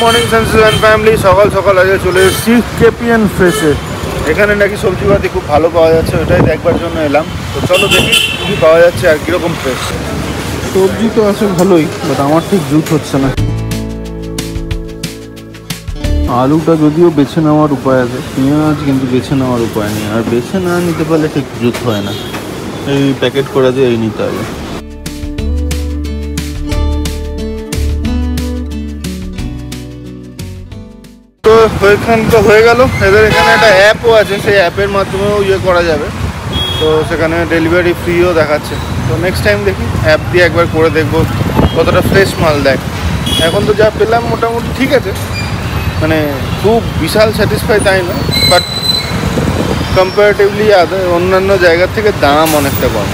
Morning Sunshine family. সকাল সকাল আজকে চলে এসেছি কেপিএন ফ্রেশে। এখানে নাকি সবজিপাতি খুব ভালো পাওয়া যাচ্ছে, ওটাই দেখবার জন্য এলাম। তো চলো দেখি কী পাওয়া যাচ্ছে আর কীরকম ফ্রেশ। সবজি তো আছে ভালোই, বাট আমার ঠিক জুত হচ্ছে না। আলুটা যদিও বেছে নেওয়ার উপায় আছে, পেঁয়াজ কিন্তু বেছে নেওয়ার উপায় নেই, আর বেছে না নিতে পারলে ঠিক জুত হয় না। এই প্যাকেট করা দিয়ে এই নিতে হবে। তো ওইখানে তো হয়ে গেল। এদের এখানে একটা অ্যাপও আছে, সেই অ্যাপের মাধ্যমেও করা যাবে। তো সেখানে ডেলিভারি ফ্রিও দেখাচ্ছে। তো নেক্সট টাইম দেখি অ্যাপ দিয়ে একবার করে দেখবো কতটা ফ্রেশ মাল দেয়। এখন তো যা পেলাম মোটামুটি ঠিক আছে, মানে খুব বিশাল স্যাটিসফাই তাই না, বাট কম্পারেটিভলি অন্যান্য জায়গার থেকে দাম অনেকটা কম।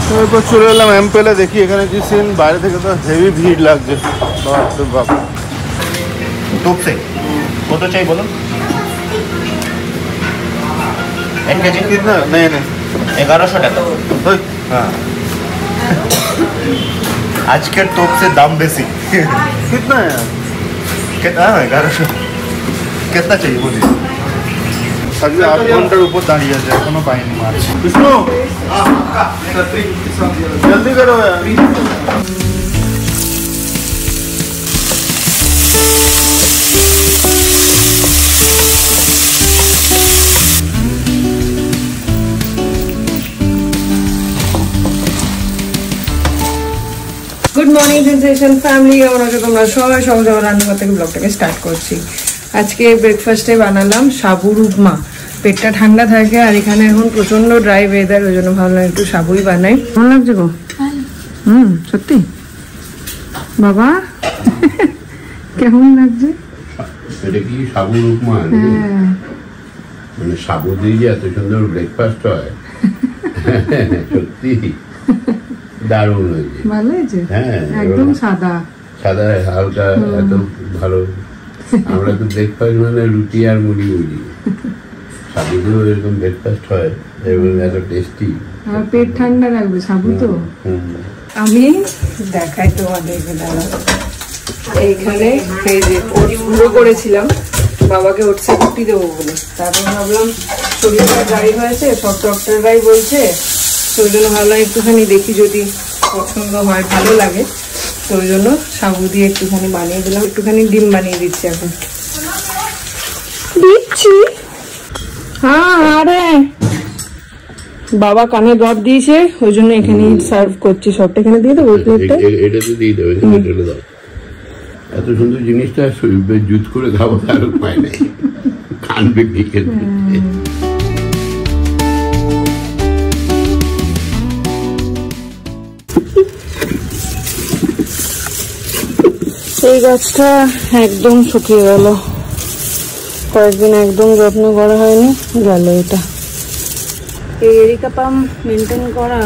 তারপর চলে এলাম এমপেলে, দেখি এখানে কি সিন। বাইরে থেকে তো হেভি ভিড় লাগছে। বাপ टॉप से वो तो चाहिए बोलो 1 केजी कितना? नहीं 1100 টাকা। हाँ आजकल टॉप से दाम बेसी कितना है यार? कितना है? 1100। कितना चाहिए बोलिए। अभी 8 घंटार ऊपर दाঁড়িয়ে আছে, এখনো পাইনি মাছ। বিষ্ণু জলদি করো यार। গুড মর্নিং সেন্সেশন ফ্যামিলি, কেমন আছো তোমরা সবাই? সকাল সকাল রান্নাঘর থেকে ব্লগটাকে স্টার্ট করছি। আজকে ব্রেকফাস্টে বানালাম সাবুর উপমা। পেটটা ঠান্ডা থাকে, আর এখানে এখন প্রচন্ড ড্রাই ওয়েদার, ওই জন্য ভাবলাম একটু সাবুই বানাই। কেমন লাগছে গো? সত্যি বাবা কেমন লাগছে? এটা কি সাবুর উপমা? মানে সাবু দিয়ে যে এত সুন্দর ব্রেকফাস্ট হয়, সত্যি দারুণ হয়েছে। ভালো হয়েছে? হ্যাঁ, একদম সাদা সাদা হালকা, এত ভালো। আমরা তো ব্রেকফাস্ট মানে রুটি আর মুড়ি বুঝি, সাবুতেও এরকম ব্রেকফাস্ট হয় এবং এত টেস্টি। আর পেট ঠান্ডা রাখবে সাবু তো। আমি দেখাই তোমাদেরকে, দাঁড়া। এইখানে এই যে ওটস গুঁড়ো করেছিলাম বাবাকে ওটসে রুটি দেবো বলে। তারপর ভাবলাম শরীরটা ড্রাই হয়েছে, সব ডক্টররাই বলছে, তো ওই জন্য ভাবলাম একটুখানি দেখি যদি পছন্দ হয়, ভালো লাগে। তো ওই জন্য সাবু দিয়ে একটুখানি বানিয়ে দিলাম। একটুখানি ডিম বানিয়ে দিচ্ছি এখন। দিচ্ছি। হ্যাঁ, আরে বাবা কানে ড্রপ দিয়েছে, ওই জন্য এখানে সার্ভ করছি। সবটা এখানে দিয়ে দেবো, প্লেটটা এটাতে দিয়ে দেবে, ঢেলে দাও। এত সুন্দর জিনিসটা জুত করে খাবো, তার উপায় নেই, কানবে কি খেতে। এই গাছটা একদম শুকিয়ে গেল, কয়েকদিন একদম যত্ন করা হয়নি, গেল এটা। এই এরিকা পাম মেনটেন করা,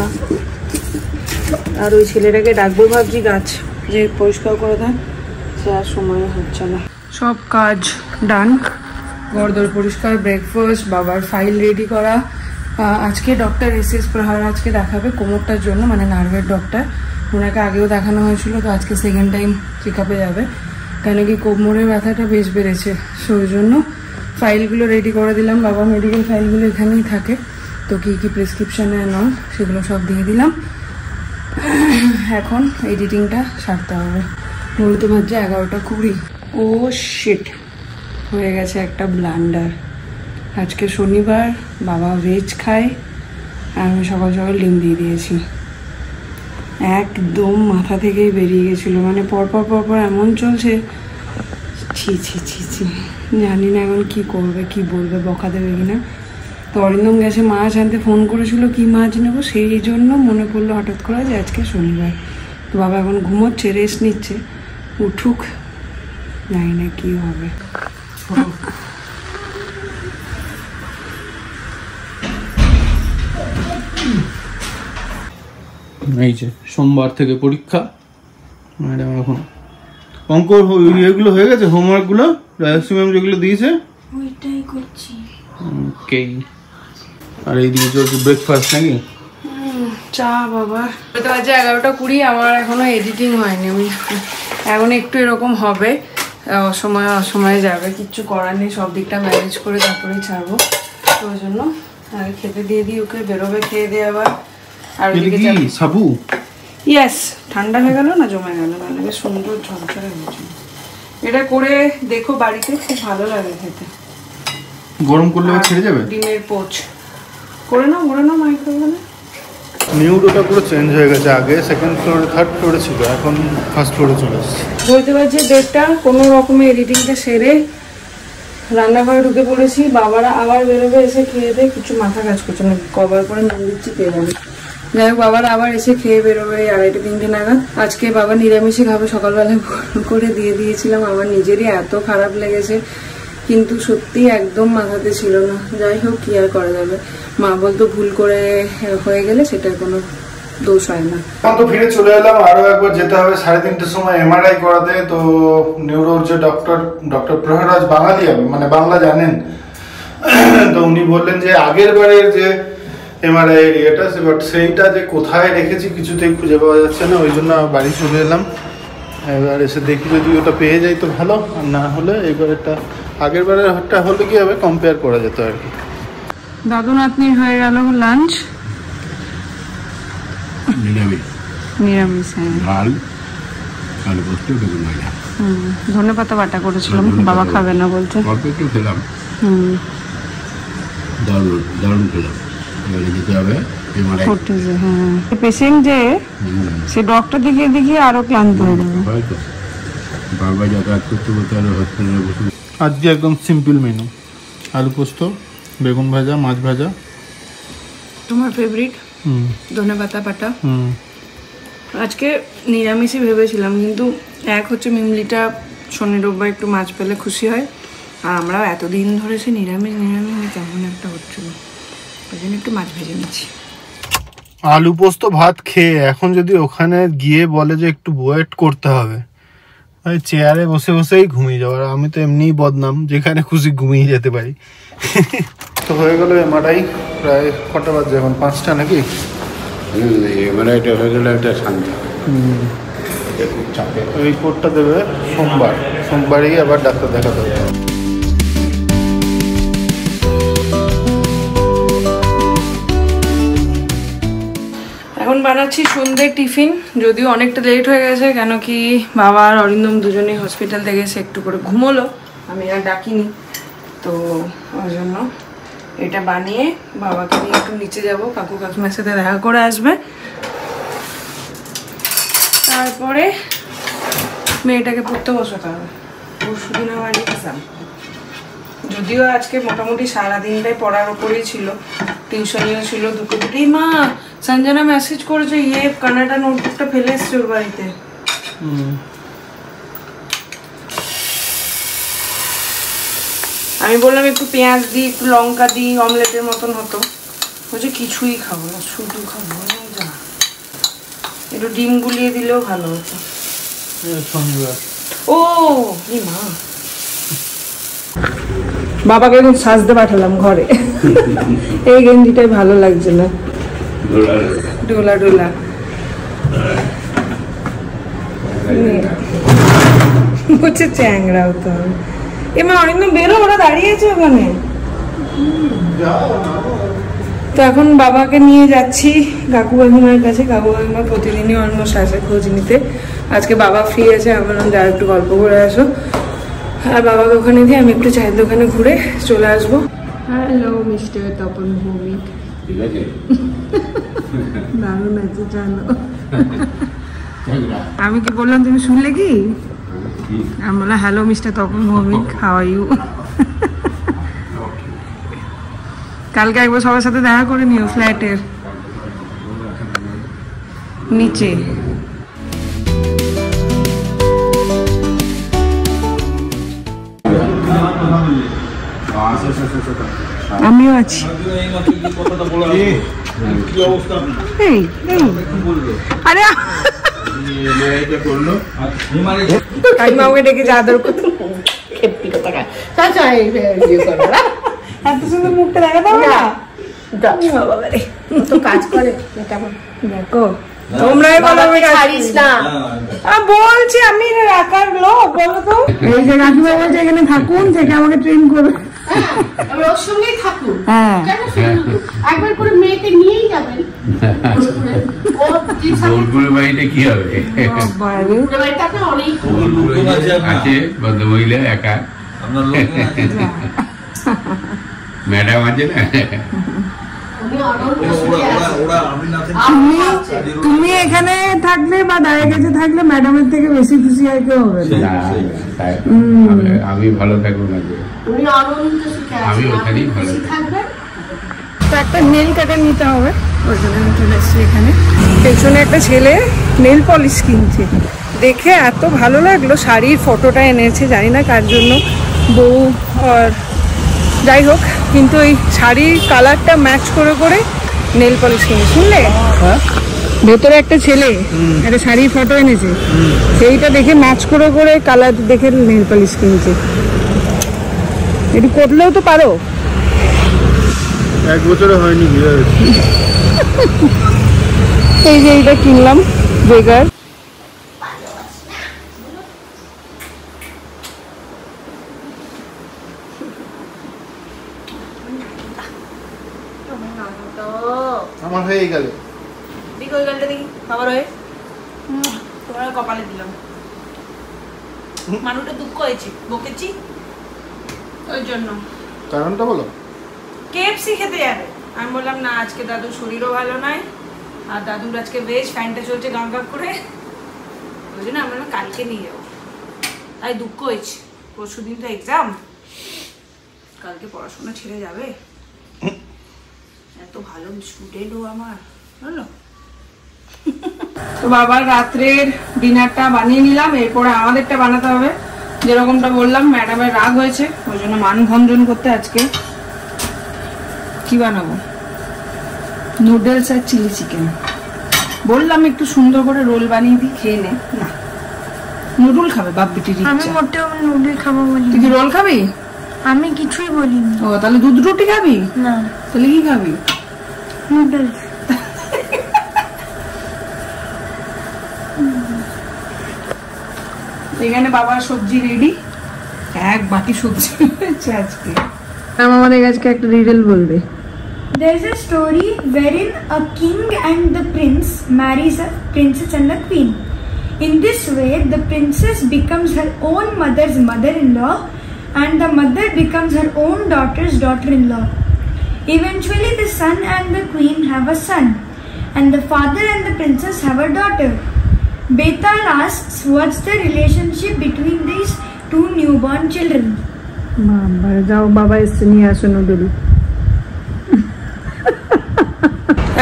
আর ওই ছেলেটাকে ডাকবো ভাবছি গাছ যে পরিষ্কার করে দেয়, সে আর সময় হচ্ছে না। সব কাজ ডান, ঘরদোর পরিষ্কার, ব্রেকফাস্ট, বাবার ফাইল রেডি করা। আজকে ডক্টর এসএস প্রহার আজকে দেখাবে কোমরটার জন্য, মানে নার্ভের ডক্টর। ওনাকে আগেও দেখানো হয়েছিল, তো আজকে সেকেন্ড টাইম চেক আপে যাবে, কেন কি কোমরের ব্যথাটা বেশ বেড়েছে। সেই জন্য ফাইলগুলো রেডি করে দিলাম। বাবা মেডিকেল ফাইলগুলো এখানেই থাকে, তো কী কী প্রেসক্রিপশানে নাও সেগুলো সব দিয়ে দিলাম। এখন এডিটিংটা সারতে হবে। বলতে পারছে 11:20। ও শিট, হয়ে গেছে একটা ব্লান্ডার। আজকে শনিবার, বাবা ভেজ খায়, আর আমি সকাল সকাল ডিম দিয়ে দিয়েছি। একদম মাথা থেকেই বেরিয়ে গেছিলো, মানে পরপর এমন চলছে, ছি ছি ছি ছি। জানি না এখন কি করবে, কি বলবে, বকা দেবে কিনা। তো অরিন্দম গেছে মাছ আনতে, ফোন করেছিল কি মাছ নেবো, সেই জন্য মনে পড়লো হঠাৎ করে যে আজকে শনিবার। তো বাবা এখন ঘুমোচ্ছে, রেস্ট নিচ্ছে, উঠুক, জানি না কি হবে। এই যে সোমবার থেকে পরীক্ষা, ম্যাডাম এখন অঙ্ক এগুলো হয়ে গেছে, হোমওয়ার্কগুলো রাজশ্রী ম্যাম যেগুলো দিয়েছে ওইটাই করছি। ওকে, আর এইদিকে চলছে ব্রেকফাস্ট নাকি? চা বাবা। তো আজ 11:20, আমার এখনো এডিটিং হয়নি। আমি এখন একটু এরকম হবে, অসময়ে অসময়ে যাবে, কিচ্ছু করার নেই, সব দিকটা ম্যানেজ করে তারপরেই ছাড়বো। তো ওই জন্য আগে খেতে দিয়ে দিই ওকে, বেরোবে খেয়ে দিয়ে আবার। আর ওইদিকে সাবু ইয়েস, ঠান্ডা হয়ে গেল না, জমে গেল, মানে বেশ সুন্দর ঝরঝরে হয়েছে। এটা করে দেখো বাড়িতে, খুব ভালো লাগে খেতে। গরম করলে ছেড়ে যাবে। ডিমের পোচ করে নাও মাইক্রোওভেনে। নিউডোটা পুরো চেঞ্জ হয়ে গেছে, আগে সেকেন্ড ফ্লোরে থার্ড ফ্লোরে ছিল, এখন ফার্স্ট ফ্লোরে চলে এসেছে। বলতে পারছি ডেটটা কোনো রকমের এডিটিংটা সেরে রান্নাঘরে ঢুকে পড়েছি। বাবারা আবার বেরোবে, এসে খেয়ে দিয়ে কিছু মাথা কাজ করছে না, কভার করে নুন দিচ্ছি পেয়ে যাবে। যাই হোক, বাবারা আবার এসে খেয়ে বেরোবে 2:30-3টে নাগাদ। আজকে বাবা নিরামিষই খাবে, সকালবেলায় করে দিয়ে দিয়েছিলাম, আমার নিজেরই এত খারাপ লেগেছে, কিন্তু সত্যি একদম মাথাতে ছিল না। যাই হোক, কি আর করা যাবে, মা বলতো ভুল করে হয়ে গেলে সেটা কোনো দোষ হয় না। এখন তো ফিরে চলে এলাম, আরো একবার যেতে হবে 3:30টার সময় এমআরআই করাতে। তো নিউরোর যে ডক্টর প্রহরাজ বাঙালি, মানে বাংলা জানেন, তো উনি বললেন যে আগের বারের যে এমআরআই ইয়েটা, বাট সেইটা যে কোথায় রেখেছি কিছুতেই খুঁজে পাওয়া যাচ্ছে না, ওই জন্য বাড়ি চলে এলাম। এবার এসে দেখি যদি ওটা পেয়ে যাই তো ভালো, আর না হলে এবারেরটা আগের বারেরটা হলে কি হবে কম্পেয়ার করা যেত আর কি। দাদু নাতনির হয়ে গেল লাঞ্চ, নিরামিষ। ডাল, আলু পোস্ত, বেগুন ভাজা। ধনেপাতা বাটা করেছিলাম, বাবা খাবে না বলছে। অল্প একটু খেলাম, দারুণ খেলাম। এবারে যেতে হবে পেশেন্ট যে সে ডক্টর দেখিয়ে আরো ক্লান্ত হয়ে যাবে। হয়তো বারবার যাতায়াত করতে করতে আরো হসপিটালে বসে। আজকে একদম সিম্পল মেনু, আলু পোস্ত, বেগুন ভাজা, মাছ ভাজা। তোমার ফেভারিট ধনেপাতা বাটা। আজকে নিরামিষই ভেবেছিলাম, কিন্তু এক হচ্ছে মিমলিটা শনি রোববার একটু মাছ পেলে খুশি হয়, আর আমরাও এতদিন ধরে সে নিরামিষ কেমন একটা হচ্ছিল, ওই জন্য একটু মাছ ভেজে নিচ্ছি। আলু পোস্ত ভাত খেয়ে এখন যদি ওখানে গিয়ে বলে যে একটু ওয়েট করতে হবে, ওই চেয়ারে বসে বসেই ঘুমিয়ে যাওয়ার। আমি তো এমনিই বদনাম, যেখানে খুশি ঘুমিয়ে যেতে পারি। তো হয়ে গেল এমআরআই, প্রায় কটা বাজে এখন, 5টা নাকি? এমআরআইটা হয়ে গেলে একটা শান্তি। রিপোর্টটা দেবে সোমবারই আবার ডাক্তার দেখাতে হবে। এখন বানাচ্ছি সন্ধ্যের টিফিন, যদিও অনেকটা লেট হয়ে গেছে, কেন কি বাবা আর অরিন্দম দুজনেই হসপিটাল থেকে এসে একটু করে ঘুমোলো, আমি আর ডাকিনি, তো ওই জন্য এটা বানিয়ে বাবাকে নিয়ে একটু নিচে যাবো, কাকু কাকিমার সাথে দেখা করে আসবে, তারপরে মেয়েটাকে পড়তে বসাতে হবে। পরশুদিন আমার এক্সাম, যদিও আজকে মোটামুটি সারাদিনটাই পড়ার ওপরেই ছিল, টিউশনিও ছিল দুটো। মা সঞ্জনা মেসেজ করেছে, কানাডা নোটবুকটা ফেলে এসছে ওর বাড়িতে। আমি বললাম একটু পেঁয়াজ দিই, একটু লঙ্কা দিই, অমলেটের মতন হতো। বলছে কিছুই খাবো না, শুধু খাবো। যা, একটু ডিম গুলিয়ে দিলেও ভালো হতো। ও মা, বাবাকে এখন সাজতে পাঠালাম ঘরে। এই গেঞ্জিটাই ভালো লাগছে না, ডোলা ডোলা। বলছে চ্যাংরা হতে হবে। এমা অরিন্দম বেরো, ওরা দাঁড়িয়ে আছে ওখানে। তো এখন বাবাকে নিয়ে যাচ্ছি কাকু কাকিমার কাছে। কাকু কাকিমা প্রতিদিনই অলমোস্ট আসে খোঁজ নিতে। আজকে বাবা ফ্রি আছে, আমার যা একটু গল্প করে আসো, আর বাবাকে ওখানে দিয়ে আমি একটু চায়ের দোকানে ঘুরে চলে আসবো। হ্যালো মিস্টার তপন ভৌমিক, দারুণ আছে, জানো। আমি কি বললাম তুমি শুনলে কি? আমি বললাম hello mister Tapan Bhowmik, how are you. কালকে একবার সবার সাথে দেখা করে নিও ফ্ল্যাটের নিচে। আমিও আছি। আরে কাকিমাকে ডেকে আদর করতো, এত সুন্দর মুখটা দেখাতে হবে না। কাজ করে দেখো, তোমরাই বলো আমি ছাড়িস না। বলছি আমি রাখার লোক, বলো তো। এই যে কাকিমা বলছে এখানে থাকুন, থেকে আমাকে ট্রেন করবে। এবার ওর সঙ্গেই থাকুন। হ্যাঁ কেন শুধু একবার করে মেয়েকে নিয়েই যাবেন। বোলপুরের বাড়িতে কি হবে? ওর বাড়িতে আপনার অনেক আছে ভদ্রমহিলা একা, ম্যাডাম আছে না। উনি অনন্ত সুখে আছেন। তুমি এখানে থাকলে বা দায়ের কাছে থাকলে ম্যাডামের থেকে বেশি খুশি আর কেউ হবে না। আমি ভালো থাকবো না, উনি অনন্ত সুখে আছেন। আমি ওখানেই ভালো খুশি থাকবেন। তো একটা নেল কাটার নিতে হবে, ওই জন্য আমি চলে এসেছি এখানে। পেছনে একটা ছেলে নেল পলিশ কিনছে, দেখে এত ভালো লাগলো। শাড়ির ফটোটা এনেছে, জানি না কার জন্য, বউ আর যাই হোক, কিন্তু ওই শাড়ির কালারটা ম্যাচ করে করে নেল পলিশ কিনে। শুনলে ভেতরে একটা ছেলে একটা শাড়ির ফটো এনেছে, সেইটা দেখে ম্যাচ করে করে কালার দেখে নেল পলিশ কিনছে। একটু করলেও তো পারো। 1 বছরে হয়নি। এই যে এইটা কিনলাম বেগার। আমার হয়ে গেল। দেখি ওই গালটা দেখি বাবার হয়ে, তোমার কপালে দিলাম। মানুষটা দুঃখ হয়েছে, বকেছি ওই জন্য। কারণটা বলো। KFC খেতে যাবে, আমি বললাম না আজকে দাদুর শরীরও ভালো নয়, আর দাদুর আজকে বেশ ফ্যানটা চলছে গাঁ গাঁ করে, ওই জন্য আমি বললাম কালকে নিয়ে যাবো। তাই দুঃখ হয়েছে, পরশু দিন তো এক্সাম, কালকে পড়াশোনা ছেড়ে যাবে। এত ভালো স্টুডেন্ট ও আমার, বুঝলো। তো বাবার রাত্রের ডিনারটা বানিয়ে নিলাম, এরপরে আমাদেরটা বানাতে হবে। যেরকমটা বললাম ম্যাডামের রাগ হয়েছে, ওই জন্য মান ভঞ্জন করতে আজকে কি বানাবো, নুডলস আর চিলি চিকেন। বললাম একটু সুন্দর করে রোল বানিয়ে দিই, খেয়ে নে। না, নুডল খাবে বাপ বেটির ইচ্ছা। আমি মোটেও নুডল খাবো বলি। তুই কি রোল খাবি? আমি কিছুই বলিনি। ও তাহলে দুধ রুটি খাবি? না, তাহলে কি খাবি? নুডলস। এখানে বাবার সবজি রেডি, এক বাটি সবজি হয়েছে আজকে। আমাদের আজকে একটা রিডল বলবে। There is a story wherein a king and the prince marries a princess and a queen. In this way, the princess becomes her own mother's mother-in-law, and the mother becomes her own daughter's daughter-in-law. Eventually, the son and the queen have a son, and the father and the princess have a daughter. Betal asks, what's the relationship between these two newborn children? বাবা যাও, বাবা এসে নিয়ে আসো noodle.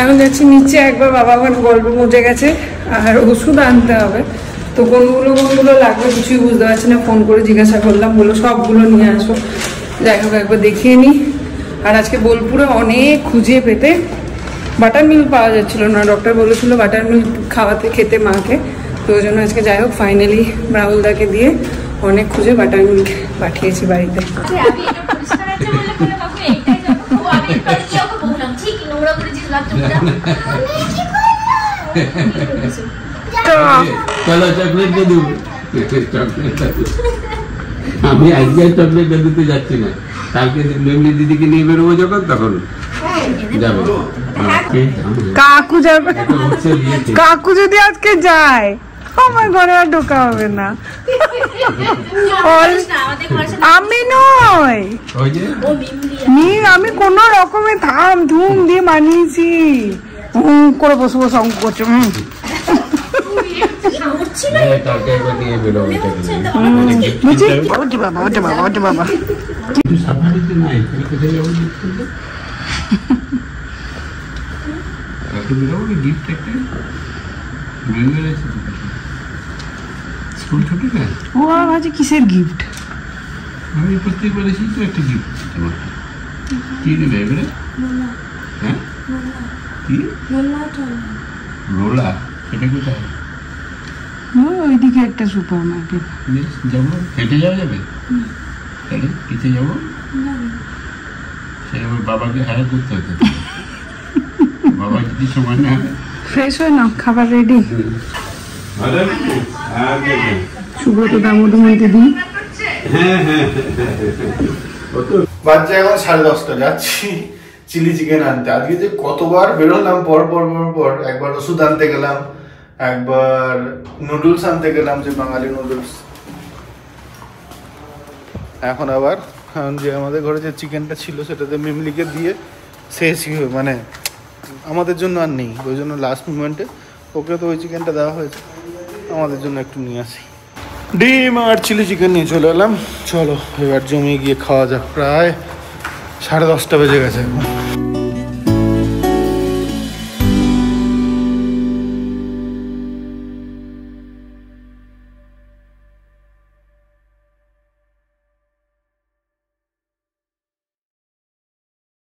এখন যাচ্ছি নিচে, একবার বাবা ওখানে গল্প মজে গেছে, আর ওষুধ আনতে হবে। তো কোনগুলো লাগবে কিছুই বুঝতে পারছি না, ফোন করে জিজ্ঞাসা করলাম, বললো সবগুলো নিয়ে আসো। যাই হোক একবার দেখিয়ে নিই। আর আজকে বোলপুরে অনেক খুঁজে পেতে বাটার মিল্ক পাওয়া যাচ্ছিল না, ডক্টর বলেছিল বাটার মিল্ক খেতে মাকে। তো ওই জন্য আজকে যাই হোক ফাইনালি রাহুলদাকে দিয়ে অনেক খুঁজে বাটার মিল্ক পাঠিয়েছি বাড়িতে। চলো চকলেট দিয়ে দেবো, আমি আজকে চকলেট দিতে যাচ্ছি না, কালকে মেমলি দিদিকে নিয়ে বেরোবো যখন তখন যাবে। কাকু যাবে, কাকু যদি আজকে যায় আমার ঘরে আর ঢোকা হবে না। আমি নয়, আমি কোন রকমের থাম ধুম দিয়ে মানিয়েছি, করে বসে বসে অঙ্ক করছো। বাবা গিফট একটা স্কুল ছুটি না, ও ভাবছে কিসের গিফট? আমি প্রত্যেকবার এসেছি তো একটা গিফট তোমার। কি নেবে এবারে? হ্যাঁ কি রোলা? সেটা কোথায়? ওইদিকে একটা সুপার মার্কেট। যাবো, হেঁটে যাওয়া যাবে? তাহলে কিসে যাবো? সে আমার বাবাকে হায়ার করতে হতো, বাবা যদি সময় না হয় ফ্রেশ হয়ে নাও, খাবার রেডি। সুব্রত দামোদর মধ্যে দিই। বাচ্চা এখন 10:30 যাচ্ছি চিলি চিকেন আনতে। আজকে যে কতবার বেরোলাম পর পর পর পর, একবার ওষুধ আনতে গেলাম, একবার নুডলস আনতে গেলাম, যে বাঙালি নুডলস। এখন আবার কারণ যে আমাদের ঘরে যে চিকেনটা ছিল সেটাতে মিমলিকে দিয়ে শেষ, মানে আমাদের জন্য আর নেই, ওই জন্য লাস্ট মোমেন্টে ওকে তো ওই চিকেনটা দেওয়া হয়েছে, আমাদের জন্য একটু নিয়ে আসি। ডিম আর চিলি চিকেন নিয়ে চলে এলাম। চলো এবার জমিয়ে গিয়ে খাওয়া যাক। প্রায় 10:30 বেজে গেছে এখন।